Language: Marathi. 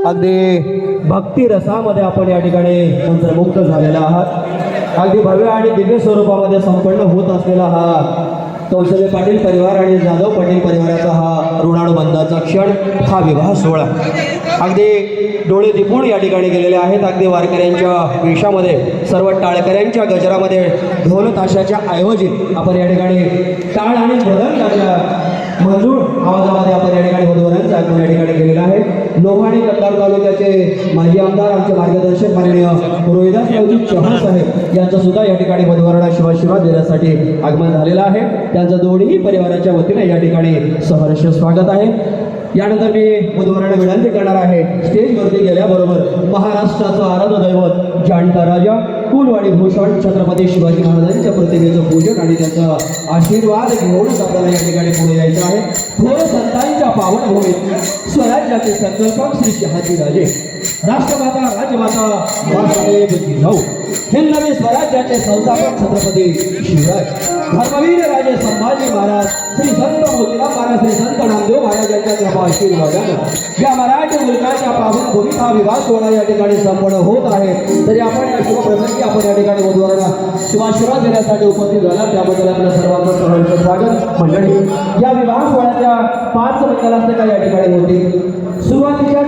अगदी भक्ती रसामध्ये आपण या ठिकाणी मंत्रमुक्त झालेला आहात। अगदी भव्य आणि दिव्य स्वरूपामध्ये संपन्न होत असलेला हा कौशल्य पाटील परिवार आणि जाधव पाटील परिवाराचा हा ऋणानुबंधाचा क्षण, हा विवाह सोहळा अगदी डोळे दिपून या ठिकाणी गेलेले आहेत। अगदी वारकऱ्यांच्या वेशामध्ये, सर्व टाळकऱ्यांच्या गजरामध्ये ढोल ताशाच्या ऐवजी आपण या ठिकाणी टाळ आणि मृदंगाच्या मंजूळ आवाजामध्ये आपण या ठिकाणी वधूवरांचा आगमन या ठिकाणी केलेला आहे। लोहा आणि कंधार तालुक्याचे माजी आमदार आमचे मार्गदर्शक माननीय रोहिदासरावजी चव्हाण साहेब यांचं सुद्धा या ठिकाणी वधूवरांना शिवाशिवाद देण्यासाठी आगमन झालेलं आहे. त्यांचं दोन्ही परिवाराच्या वतीने या ठिकाणी सहर्ष स्वागत आहे. यानंतर मी वधूवरांना विनंती करणार आहे, स्टेजवरती गेल्याबरोबर महाराष्ट्राचं आराध्य दैवत जाणता राजा कुलवाडी भूषण छत्रपती शिवाजी महाराजांच्या प्रतिमेचं पूजन आणि त्यांचा आशीर्वाद घेऊनच आपल्याला या ठिकाणी पुढे यायचं आहे. थोर संतांच्या पावनभूमीत स्वराज्याचे संकल्पक श्री शहाजीराजे राष्ट्रमाता राजमाता मासाहेब जिजाऊ हिंदवी स्वराज्याचे संस्थापक छत्रपती शिवराज धर्मवीर राजे संभाजी महाराज श्री संत मोतीराम महाराज श्री संत नामदेव महाराज यांच्या कृपा आशीर्वादाने या मराठी मुलकाच्या पावनभूमीत हा विवाह सोहळा या ठिकाणी संपन्न होत आहे. तरी आपण या शुभप्रसंगी आपण या ठिकाणी वधूवरांना शिवाशिवाद देण्यासाठी उपस्थित झाला त्याबद्दल आपल्या सर्वांचं सहर्ष स्वागत. मंडळी, या विवाह सोहळ्याच्या 5 मंगलाष्टका या ठिकाणी होती. सुरुवातीच्या